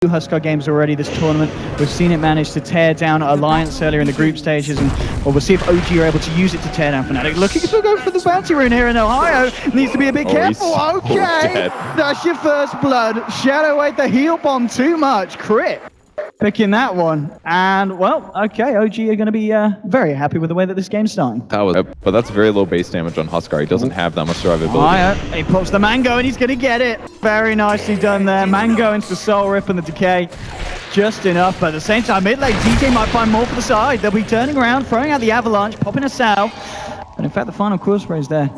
HUSKAR games already this tournament. We've seen it manage to tear down Alliance earlier in the group stages, and well, we'll see if OG are able to use it to tear down Fnatic. Looking to go for the bounty rune here in Ohio. Needs to be a bit careful. Okay, that's your first blood. Shadow ate the heal bomb too much. Crit. Picking that one, and well, okay, OG are going to be very happy with the way that this game's starting. But that's very low base damage on HUSKAR. He doesn't have that much survivability. He pops the Mango and he's going to get it. Very nicely done there. Mango into the Soul Rip and the Decay. Just enough, but at the same time, mid lane, DJ might find more for the side. They'll be turning around, throwing out the Avalanche, popping a Sal. But in fact, the final core spray is there.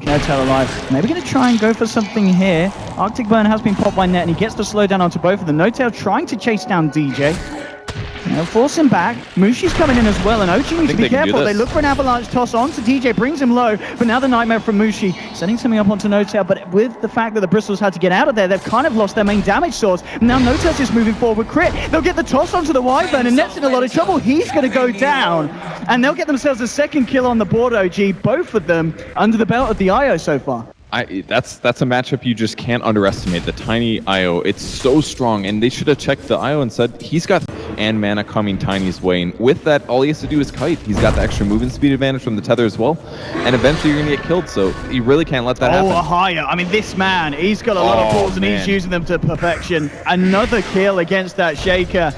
Tell alive. Maybe going to try and go for something here. Arctic Burn has been popped by Net, and he gets the slowdown onto both of them. No-Tail trying to chase down DJ. They'll force him back. Mushi's coming in as well, and OG needs to be careful. They look for an Avalanche toss onto DJ, brings him low, but now the Nightmare from Mushi, setting something up onto No-Tail, but with the fact that the Bristles had to get out of there, they've kind of lost their main damage source. Now No-Tail's just moving forward with crit. They'll get the toss onto the Wyvern, and Net's in a lot of trouble. He's going to go down, and they'll get themselves a second kill on the board, OG. Both of them under the belt of the IO so far. That's a matchup you just can't underestimate. The tiny IO, it's so strong, and they should have checked the IO and said he's got and mana coming Tiny's way, and with that, all he has to do is kite. He's got the extra movement speed advantage from the tether as well, and eventually you're gonna get killed. So you really can't let that happen. Ohio, I mean, this man, he's got a lot of balls, and he's using them to perfection. Another kill against that Shaker.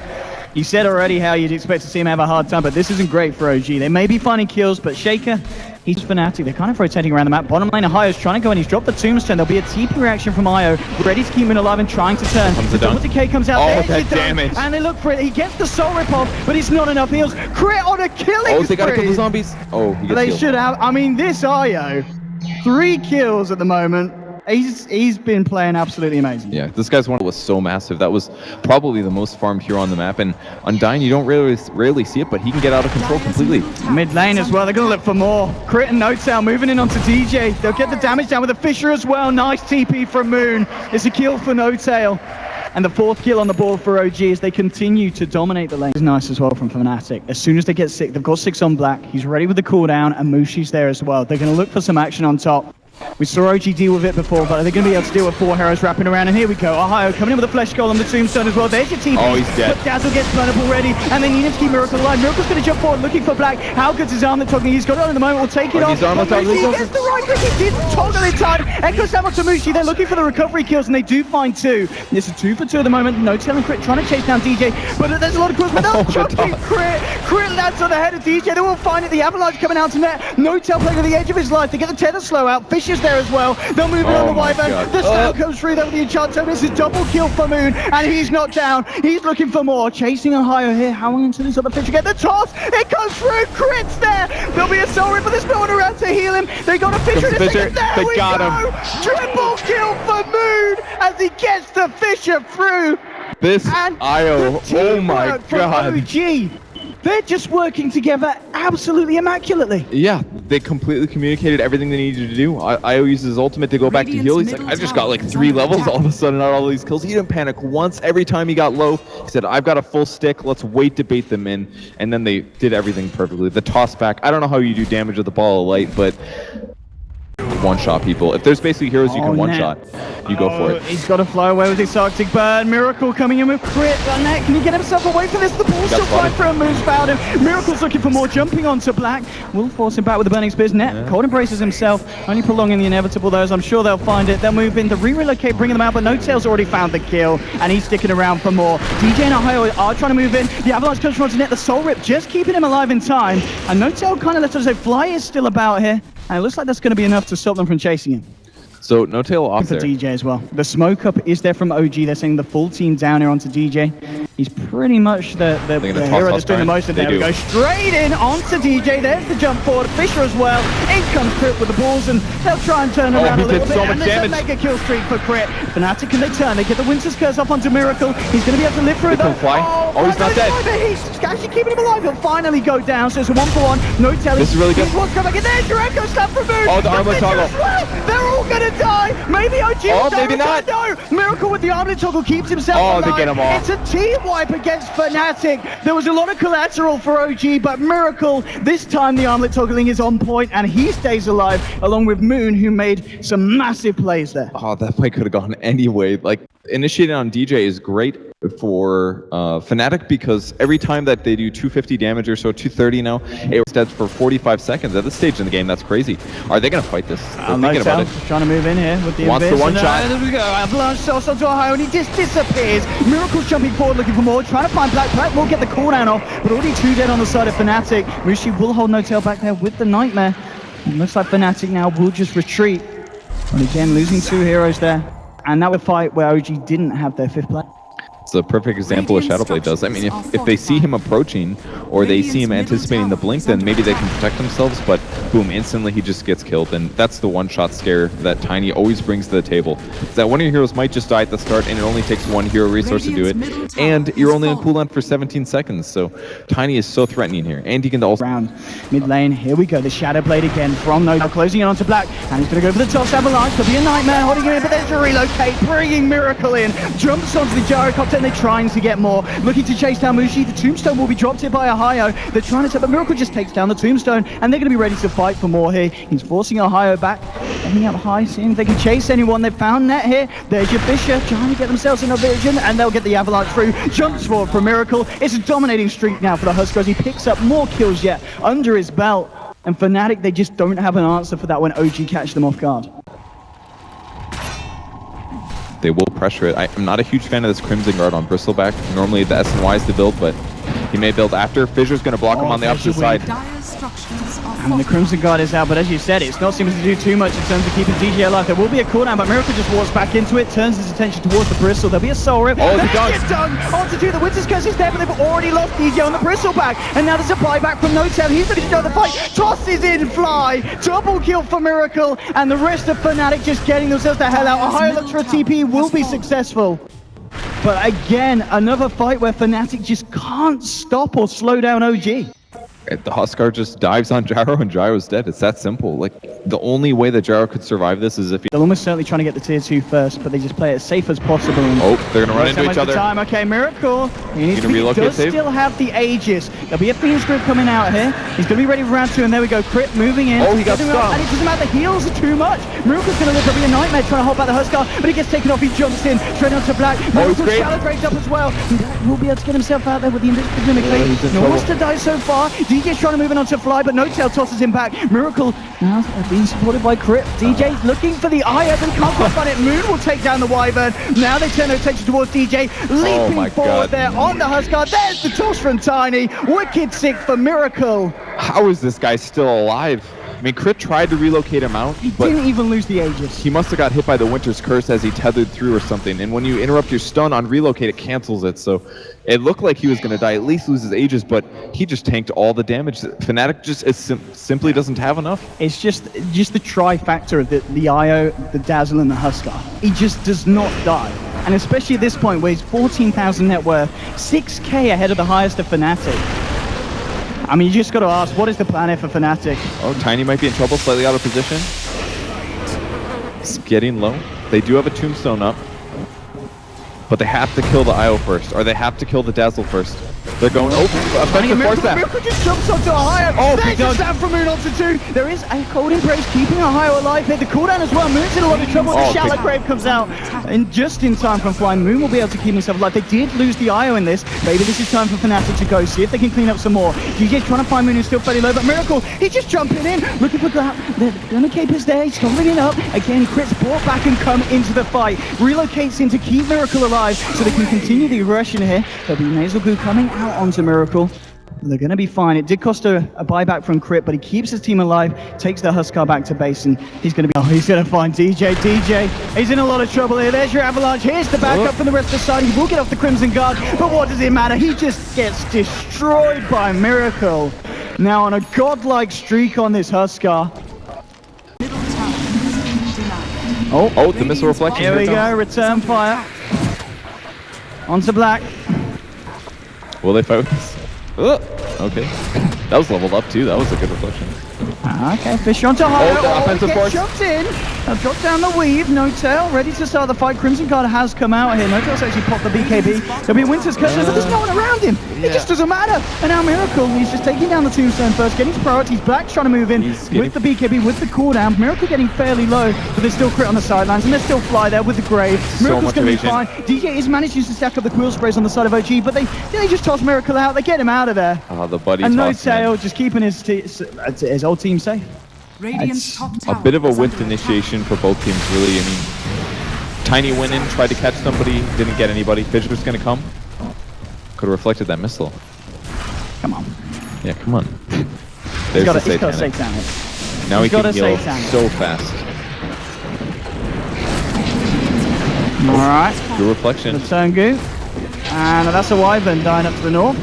You said already how you'd expect to see him have a hard time, but this isn't great for OG. They may be finding kills, but Shaker, he's Fnatic. They're kind of rotating around the map. Bottom lane, Ohio's trying to go, and he's dropped the tombstone. There'll be a TP reaction from IO, ready to keep him alive and trying to turn. The double decay comes out. There's that damage. And they look for it. He gets the soul rip off, but it's not enough heals. Crit on a killing spree. They gotta kill the zombies. Oh, he gets They healed. should have. I mean, this IO, 3 kills at the moment. He's been playing absolutely amazing. Yeah, this guy's one was so massive. That was probably the most farmed hero on the map. And Undying, you don't rarely see it, but he can get out of control completely. Mid lane as well. They're going to look for more. Crit and No-Tail moving in onto DJ. They'll get the damage down with a Fissure as well. Nice TP from Moon. It's a kill for No-Tail. And the 4th kill on the board for OG as they continue to dominate the lane. It's nice as well from Fnatic. As soon as they get sick, they've got 6 on Black. He's ready with the cooldown, and Mushi's there as well. They're going to look for some action on top. We saw OG deal with it before, but they're going to be able to deal with 4 heroes wrapping around, and here we go. Ohio coming in with a flesh skull on the tombstone as well. There's your TP. Oh, he's dead. But Dazzle gets blown up already, and they need him to keep Miracle alive. Miracle's going to jump forward looking for Black. How good's his armlet toggling? He's got it on in the moment. We'll take it off. He gets the right click. He did toggle in time. Echo Samo to Mushi. They're looking for the recovery kills, and they do find 2. It's a 2 for 2 at the moment. No-Tail and Crit trying to chase down DJ, but there's a lot of kills. But they'll chucking Crit. Crit lands on the head of DJ. They will find it. The Avalanche coming out to Net. No-Tail playing on the edge of his life. They get the tether slow out. Fisher's there as well. They'll move it on the Wyvern. The Snow comes through though with the Enchanto. This is double kill for Moon, and he's not down. He's looking for more. Chasing Ohio here. Howling into this other Fisher. Get the toss. It goes through. Crit's there. There'll be a soul rip, but there's no one around to heal him. They got a Fisher in a second. There we go. Triple kill for Moon as he gets the Fisher through. This IO. Oh my god. OG. They're just working together absolutely immaculately. Yeah, they completely communicated everything they needed to do. IO uses his ultimate to go back to heal. He's like, I've just got like 3 levels all of a sudden out all these kills. He didn't panic once. Every time he got low, he said, I've got a full stick. Let's wait to bait them in. And then they did everything perfectly. The toss back, I don't know how you do damage with the ball of light, but one-shot people. If there's basically heroes you can one-shot, you go for it. He's got to fly away with his Arctic Burn. Miracle coming in with crit. Net, can he get himself away from this? The ball's still flying for a Moon's found him. Miracle's looking for more, jumping onto Black. Will force him back with the Burning Spears. Net, cold embraces himself, only prolonging the inevitable though, as I'm sure they'll find it. They'll move in to re-relocate, bringing them out, but No-Tail's already found the kill, and he's sticking around for more. DJ and Ohio are trying to move in. The Avalanche comes from onto Net, the Soul Rip just keeping him alive in time, and No-Tail kind of lets us say Fly is still about here, and it looks like that's going to be enough to stop them from chasing him. So No-Tail off for there. DJ as well. The smoke up is there from OG. They're sending the full team down here onto DJ. He's pretty much the hero that's doing the most of there. We go straight in onto DJ. There's the jump forward. Fisher as well. In comes Crit with the balls, and they'll try and turn around a little bit. And there's a mega kill streak for Crit. Fnatic, can they turn? They get the Winter's Curse up onto Miracle. He's going to be able to live through though. Oh, he's not dead. He's actually keeping him alive. He'll finally go down. So it's a 1-for-1. No-Tail. This is really good. What's coming? And there's your Echo Slap from Moon. Oh, the armor toggle. They're all going to die. Maybe OG. Oh, maybe not. No. Miracle with the armlet toggle keeps himself alive. They get him off. It's a team wipe against Fnatic. There was a lot of collateral for OG, but Miracle, this time the armlet toggling is on point, and he stays alive, along with Moon, who made some massive plays there. Oh, that fight could have gone anyway. Like, initiating on DJ is great. for Fnatic, because every time that they do 250 damage or so, 230 now, it steps for 45 seconds. At this stage in the game, that's crazy. Are they going to fight this? They're thinking about it. Trying to move in here with the Wants the one shot. There we go. Avalanche sauce onto Ohio, and he just disappears. Miracle's jumping forward looking for more, trying to find Black. Black will get the cooldown off, but already 2 dead on the side of Fnatic. Mushi will hold No-Tail back there with the Nightmare. It looks like Fnatic now will just retreat. And again, losing 2 heroes there. And that was a fight where OG didn't have their 5th player. It's a perfect example of Shadowblade does. I mean, if they see him approaching or they see him anticipating the blink, then maybe they can protect themselves, but boom, instantly he just gets killed. And that's the one-shot scare that Tiny always brings to the table. Is that one of your heroes might just die at the start, and it only takes 1 hero resource to do it, and you're only on cooldown for 17 seconds. So Tiny is so threatening here, and he can also round mid lane. Here we go, the Shadowblade again from No, closing it onto Black, and he's going to go for the toss. Avalanche, there'll be a Nightmare holding him in, but there's a relocate, bringing Miracle in, jumps onto the gyrocopter, and they're trying to get more, looking to chase down Mushi. The tombstone will be dropped here by Ohio. They're trying to, but Miracle just takes down the tombstone, and they're going to be ready to fight for more here. He's forcing Ohio back, ending up high, seeing if they can chase anyone. They've found Net here. There's your Fisher trying to get themselves in a vision, and they'll get the Avalanche through. Jumps forward for Miracle. It's a dominating streak now for the HUSKAR as he picks up more kills yet under his belt. And Fnatic, they just don't have an answer for that when OG catch them off guard. they will pressure it. I'm not a huge fan of this Crimson Guard on Bristleback. Normally the S&Y is the build, but he may build after. Fissure's going to block him on the opposite side. And the Crimson Guard is out, but as you said, it's not seeming to do too much in terms of keeping DJ alive. There will be a cooldown, but Miracle just walks back into it, turns his attention towards the Bristle. There'll be a Soul Rip. Oh, That's done! On to 2, the Winter's Curse is there, but they've already lost DJ on the Bristleback. And now there's a buyback from No-Tail. He's ready to go the fight. Tosses in Fly. Double kill for Miracle, and the rest of Fnatic just getting themselves the hell out. Ohio looks for a TP, will be successful. But again, another fight where Fnatic just can't stop or slow down OG. The HUSKAR just dives on Gyro and Gyro's dead. It's that simple. Like, the only way that Gyro could survive this is if he... They're almost certainly trying to get the tier 2 first, but they just play it as safe as possible. Oh, they're going to run into each other. Time. Okay, Miracle. He does still have the Aegis. There'll be a Phoenix Grip coming out here. He's going to be ready for round 2, and there we go. Crit moving in. Oh, he got stuck. And it doesn't matter. The heals are too much. Miracle's going to live. There'll be a Nightmare trying to hold back the HUSKAR, but he gets taken off. He jumps in, straight onto Black. Miracle shallow grades up as well. Black will be able to get himself out there with the Invisibility. No wants to die so far. DJ's trying to move in onto Fly, but No-Tail tosses him back. Miracle now being supported by Crit. DJ's looking for the Eye, but he can't quite find it. Moon will take down the Wyvern. Now they turn their attention towards DJ, leaping forward there on the HUSKAR. There's the toss from Tiny. Wicked sick for Miracle. How is this guy still alive? I mean, Crit tried to relocate him out, but didn't even lose the Aegis. He must have got hit by the Winter's Curse as he tethered through or something. And when you interrupt your stun on relocate, it cancels it. So it looked like he was going to die, at least lose his Aegis, but he just tanked all the damage. Fnatic just simply doesn't have enough. It's just the trifactor of the IO, the Dazzle, and the HUSKAR. He just does not die. And especially at this point where he's 14,000 net worth, 6k ahead of the highest of Fnatic. I mean, you just got to ask, what is the plan here for Fnatic? Oh, Tiny might be in trouble, slightly out of position. It's getting low. They do have a Tombstone up, but they have to kill the IO first, or they have to kill the Dazzle first. They're going, offensive force that. Miracle just jumps onto Ohio. Oh, there's a stab from Moon onto 2. There is a Cold Embrace keeping Ohio alive here. The cooldown as well. Moon's in a lot of trouble. The Shallow Grave comes out. And just in time from Fly, Moon will be able to keep himself alive. They did lose the IO in this. Maybe this is time for Fnatic to go. See if they can clean up some more. DJ's trying to find Moon, who's still fairly low, but Miracle, he's just jumping in. Looking for that. The Undercape is there. He's holding it up. Again, Crit's brought back and come into the fight. Relocates in to keep Miracle alive so they can continue the aggression here. There'll be Nasal Goo coming out onto Miracle. They're going to be fine. It did cost a buyback from Crit, but he keeps his team alive, takes the HUSKAR back to base, and he's going to be... Oh, he's going to find DJ. DJ, he's in a lot of trouble here. There's your Avalanche. Here's the backup from the rest of the side. He will get off the Crimson Guard, but what does it matter? He just gets destroyed by Miracle. Now on a godlike streak on this HUSKAR. Oh, the missile reflection. Here we go, return fire. Onto Black. Will they fight with this? Okay. That was leveled up too. That was a good reflection. Okay, Fisher onto Ohio. Oh, the offensive force. Jumped in. Now drop down the weave, No-Tail, ready to start the fight. Crimson Card has come out here. No-Tail's actually popped the BKB. There'll be Winter's Curse, but there's no one around him. It just doesn't matter. And now Miracle, he's just taking down the tombstone first, getting his priorities. Black's trying to move in with the BKB, with the cooldown. Miracle getting fairly low, but there's still crit on the sidelines, and there's still Fly there with the Grave. Miracle's going to be fine. DJ is managing to stack up the quill sprays on the side of OG, but they just toss Miracle out. They get him out of there. Oh, the buddy. And No-Tail just keeping his old team safe. Radiant's top A bit of a whiffed initiation for both teams, really. I mean, Tiny went in, tried to catch somebody, didn't get anybody. Fisher's gonna come. Could have reflected that missile. Come on. Yeah, come on. He's got to Satanic. Satanic. Now he can heal Satanic. so fast. Alright. Good reflection. The Tungu. And that's a Wyvern dying up to the north.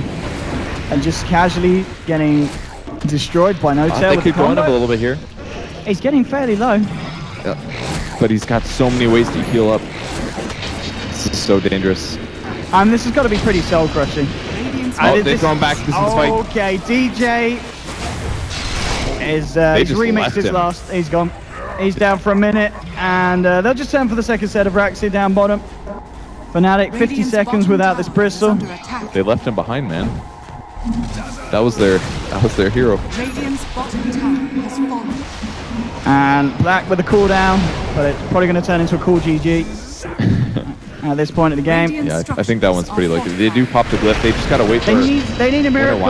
And just casually getting destroyed by No-Tail. They keep going up a little bit here. He's getting fairly low. Yeah. But he's got so many ways to heal up. This is so dangerous. And this has got to be pretty soul crushing. Oh, they've gone back. This is fight. Okay, DJ is he's remixed his last. He's gone. He's down for a minute, and they'll just turn for the second set of Raxi down bottom. Fnatic 50 seconds without this Bristol. They left him behind, man. That was their hero. Radiant's bottom tower has fallen. And Black with a cooldown, but it's probably going to turn into a cool GG at this point of the game. Yeah, I think that one's pretty likely. They do pop the glyph. They just gotta wait for it. They need a miracle.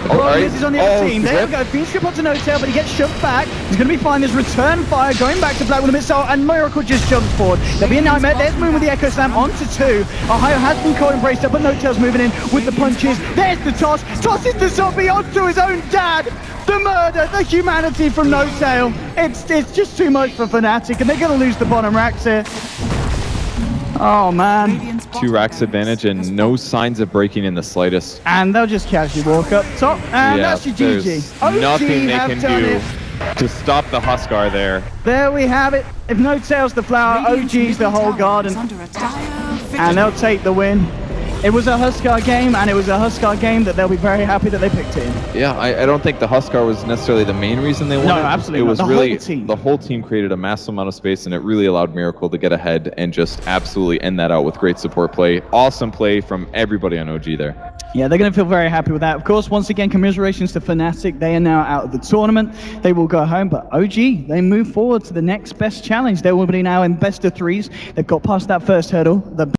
Oh, right. This is on the other team. There we go. Beam strip onto No-Tail, but he gets shoved back. He's going to be fine. There's return fire going back to Black with a missile, and Miracle just jumps forward. There'll be a nightmare. There's Moon with the Echo Slam onto 2. Ohio has been caught embraced up, but No-Tail's moving in with the punches. There's the toss. Tosses the zombie onto his own dad. The murder, the humanity from No-Tail. It's just too much for Fnatic, and they're going to lose the bottom racks here. Oh man. 2 racks advantage and no signs of breaking in the slightest. And they'll just casually walk up top, and that's your GG. OG nothing they can do it. to stop the HUSKAR there. There we have it. If No-Tail's the flower, OG's the whole garden. And they'll take the win. It was a HUSKAR game, and it was a HUSKAR game that they'll be very happy that they picked it in. Yeah, I don't think the HUSKAR was necessarily the main reason they won. No, absolutely It was not. really the whole team created a massive amount of space, and it really allowed Miracle to get ahead and just absolutely end that out with great support play. Awesome play from everybody on OG there. Yeah, they're going to feel very happy with that. Of course, once again, commiserations to Fnatic. They are now out of the tournament. They will go home, but OG, they move forward to the next best challenge. They will be now in best of 3s. They've got past that first hurdle. The